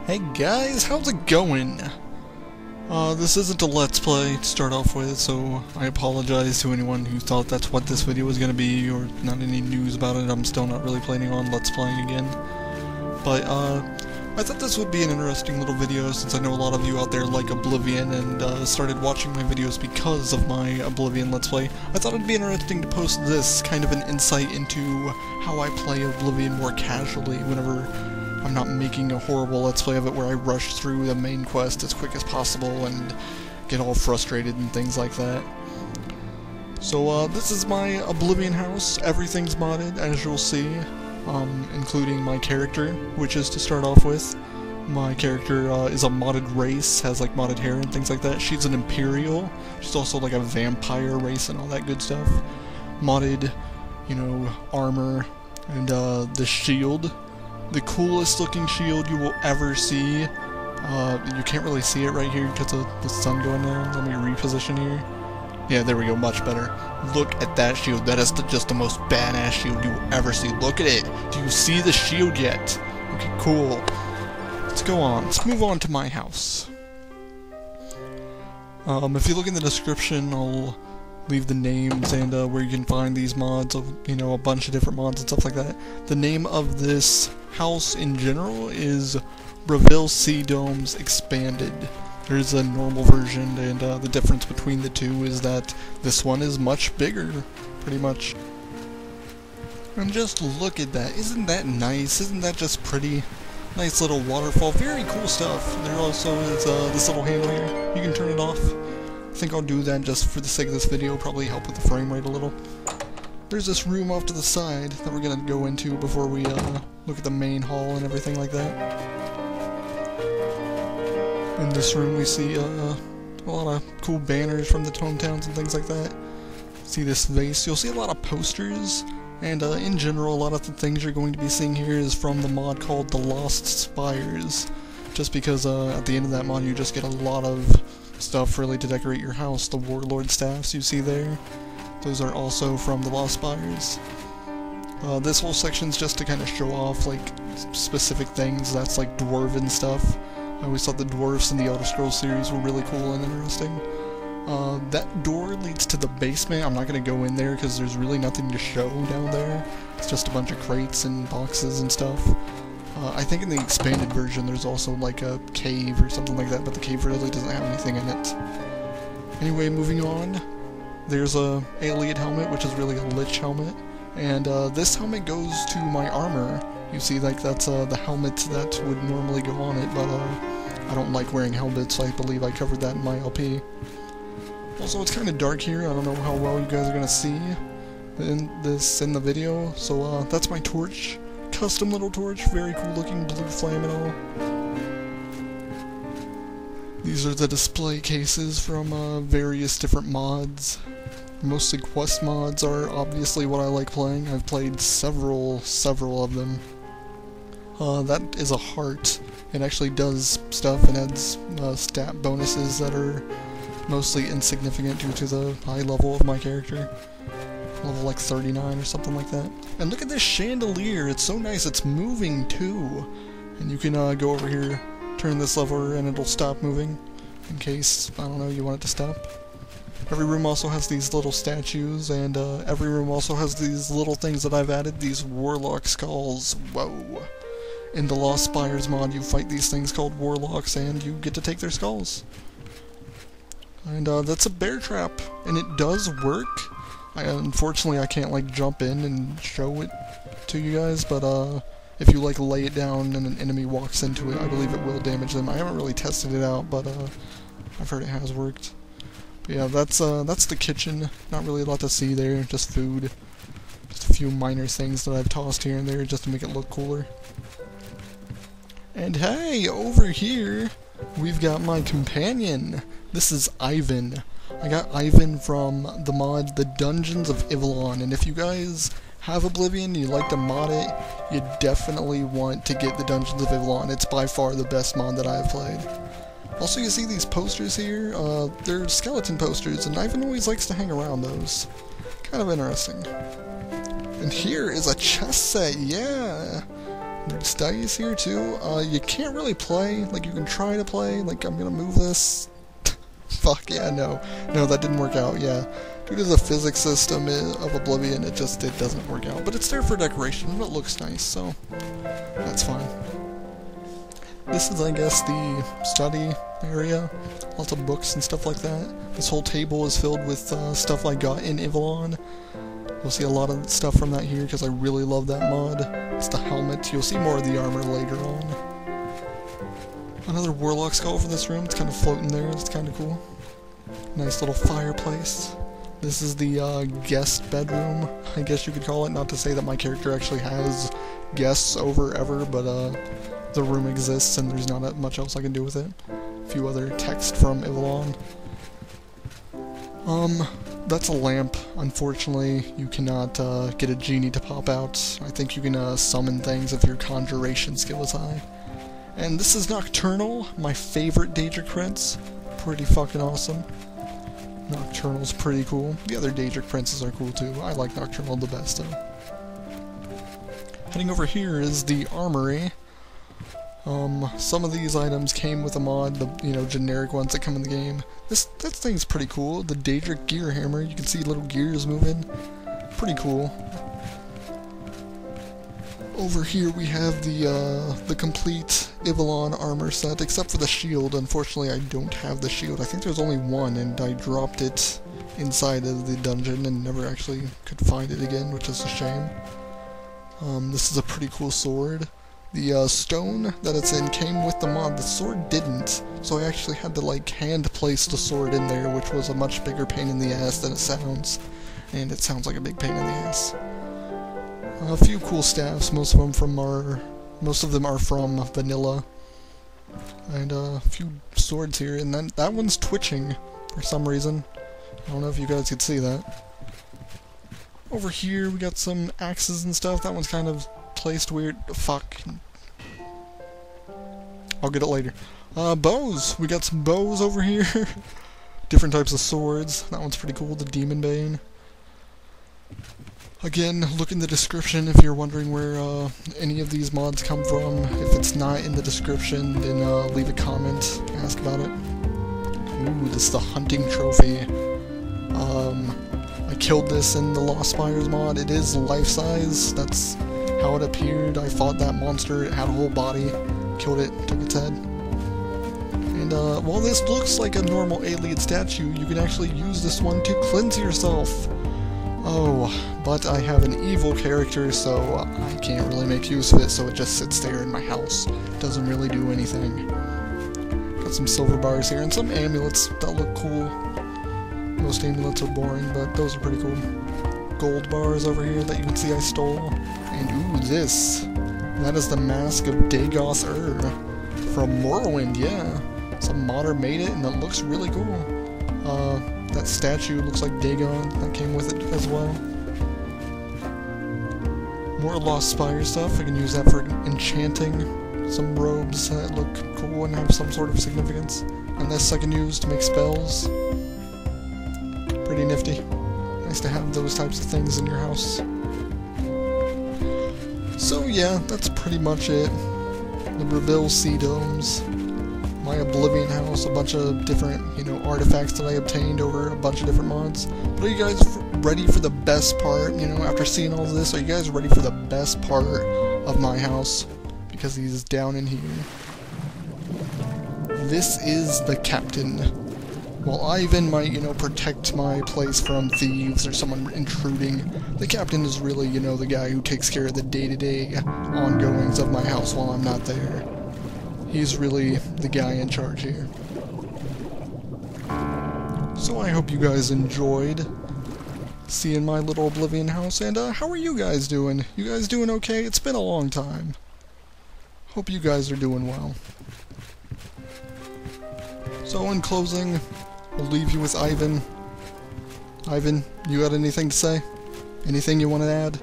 Hey guys, how's it going? This isn't a Let's Play to start off with, so I apologize to anyone who thought that's what this video was gonna be, or not any news about it. I'm still not really planning on Let's Playing again. But, I thought this would be an interesting little video, since I know a lot of you out there like Oblivion, and started watching my videos because of my Oblivion Let's Play. I thought it'd be interesting to post this, kind of an insight into how I play Oblivion more casually whenever I'm not making a horrible Let's Play of it where I rush through the main quest as quick as possible and get all frustrated and things like that. So this is my Oblivion house. Everything's modded, as you'll see, including my character, which is to start off with. My character is a modded race, has like modded hair and things like that. She's an Imperial. She's also like a vampire race and all that good stuff. Modded, you know, armor, and the shield. The coolest looking shield you will ever see. You can't really see it right here because of the sun going down. Let me reposition here. Yeah, there we go, much better. Look at that shield. That is just the most badass shield you will ever see. Look at it. Do you see the shield yet? Okay, cool. Let's go on. Let's move on to my house. If you look in the description, I'll leave the names and where you can find these mods, of, you know, a bunch of different mods and stuff like that. The name of this house in general is Bravil Sea Domes Expanded. There's a normal version, and the difference between the two is that this one is much bigger, pretty much. And just look at that. Isn't that nice? Isn't that just pretty? Nice little waterfall. Very cool stuff. There also is this little handle here. You can turn it off. I think I'll do that just for the sake of this video, probably help with the frame rate a little. There's this room off to the side that we're gonna go into before we look at the main hall and everything like that. In this room we see a lot of cool banners from the hometowns and things like that. See this vase, you'll see a lot of posters, and in general a lot of the things you're going to be seeing here is from the mod called the Lost Spires. Just because at the end of that mod you just get a lot of stuff really to decorate your house. The warlord staffs you see there, those are also from the Lost Spires. This whole section's just to kind of show off like specific things. That's like dwarven stuff. I always thought the dwarves in the Elder Scrolls series were really cool and interesting. That door leads to the basement. I'm not going to go in there because there's really nothing to show down there. It's just a bunch of crates and boxes and stuff. I think in the expanded version there's also like a cave or something like that, but the cave really doesn't have anything in it. Anyway, moving on, there's a Alien helmet, which is really a Lich helmet, and this helmet goes to my armor. You see, like, that's the helmet that would normally go on it, but I don't like wearing helmets. I believe I covered that in my LP. Also, it's kind of dark here. I don't know how well you guys are going to see in the video, so that's my torch. Custom little torch, very cool looking, blue flame and all. These are the display cases from various different mods. Mostly quest mods are obviously what I like playing. I've played several of them. That is a heart. It actually does stuff and adds stat bonuses that are mostly insignificant due to the high level of my character. Level like 39 or something like that. And look at this chandelier, it's so nice, it's moving too. And you can go over here, turn this lever, and it'll stop moving, in case, I don't know, you want it to stop. Every room also has these little statues, and every room also has these little things that I've added, these warlock skulls. Whoa. In the Lost Spires mod, you fight these things called warlocks, and you get to take their skulls. And that's a bear trap, and it does work. Unfortunately, I can't like jump in and show it to you guys, but if you like lay it down and an enemy walks into it, I believe it will damage them. I haven't really tested it out, but I've heard it has worked. But yeah, that's the kitchen. Not really a lot to see there, just food. Just a few minor things that I've tossed here and there just to make it look cooler. And hey, over here, we've got my companion. This is Ivan. I got Ivan from the mod the Dungeons of Ivellon, and if you guys have Oblivion and you like to mod it, you definitely want to get the Dungeons of Ivellon. It's by far the best mod that I've played. Also, you see these posters here? They're skeleton posters, and Ivan always likes to hang around those. Kind of interesting. And here is a chess set, yeah! There's dice here too. You can't really play. Like, you can try to play. Like, I'm gonna move this. Fuck, yeah, no. No, that didn't work out, yeah. Due to the physics system of Oblivion, it doesn't work out. But it's there for decoration, and it looks nice, so that's fine. This is, I guess, the study area. Lots of books and stuff like that. This whole table is filled with stuff I got in Ivellon. You'll see a lot of stuff from that here, because I really love that mod. It's the helmet. You'll see more of the armor later on. Another warlock skull for this room. It's kind of floating there. It's kind of cool. Nice little fireplace. This is the guest bedroom, I guess you could call it. Not to say that my character actually has guests over ever, but the room exists and there's not that much else I can do with it. A few other text from Ivellon. That's a lamp. Unfortunately, you cannot get a genie to pop out. I think you can summon things if your conjuration skill is high. And this is Nocturnal, my favorite Daedric prince. Pretty fucking awesome. Nocturnal's pretty cool. The other Daedric princes are cool too. I like Nocturnal the best though. Heading over here is the armory. Some of these items came with a mod, the generic ones that come in the game. That thing's pretty cool. The Daedric gear hammer, you can see little gears moving. Pretty cool. Over here we have the complete Ivellon armor set, except for the shield. Unfortunately, I don't have the shield. I think there's only one, and I dropped it inside of the dungeon and never actually could find it again, which is a shame. This is a pretty cool sword. The stone that it's in came with the mod. The sword didn't, so I actually had to like hand place the sword in there, which was a much bigger pain in the ass than it sounds. And it sounds like a big pain in the ass. A few cool staffs, most of them are from vanilla. And a few swords here, and then that one's twitching for some reason. I don't know if you guys could see that. Over here we got some axes and stuff. That one's kind of placed weird. Fuck. I'll get it later. Bows. We got some bows over here. Different types of swords. That one's pretty cool. The Demon Bane. Again, look in the description if you're wondering where any of these mods come from. If it's not in the description, then leave a comment, ask about it. Ooh, this is the hunting trophy. I killed this in the Lost Spires mod. It is life-size. That's how it appeared. I fought that monster. It had a whole body. Killed it, took its head. And while this looks like a normal alien statue, you can actually use this one to cleanse yourself. Oh, but I have an evil character, so I can't really make use of it, so it just sits there in my house. Doesn't really do anything. Got some silver bars here, and some amulets that look cool. Most amulets are boring, but those are pretty cool. Gold bars over here that you can see I stole. And ooh, this. That is the mask of Dagoth Ur from Morrowind, yeah. Some modder made it, and it looks really cool. That statue looks like Dagon, that came with it as well. More Lost Spires stuff, I can use that for enchanting some robes that look cool and have some sort of significance. And this I can use to make spells. Pretty nifty. Nice to have those types of things in your house. So yeah, that's pretty much it. The Bravil sea domes. My Oblivion house, a bunch of different, artifacts that I obtained over a bunch of different mods. But are you guys ready for the best part, after seeing all this? Are you guys ready for the best part of my house? Because he's down in here. This is the captain. While Ivan might, protect my place from thieves or someone intruding, the captain is really, the guy who takes care of the day-to-day ongoings of my house while I'm not there. He's really the guy in charge here. So I hope you guys enjoyed seeing my little Oblivion house, and how are you guys doing? You guys doing okay? It's been a long time. Hope you guys are doing well. So in closing, we'll leave you with Ivan. Ivan, you got anything to say? Anything you want to add?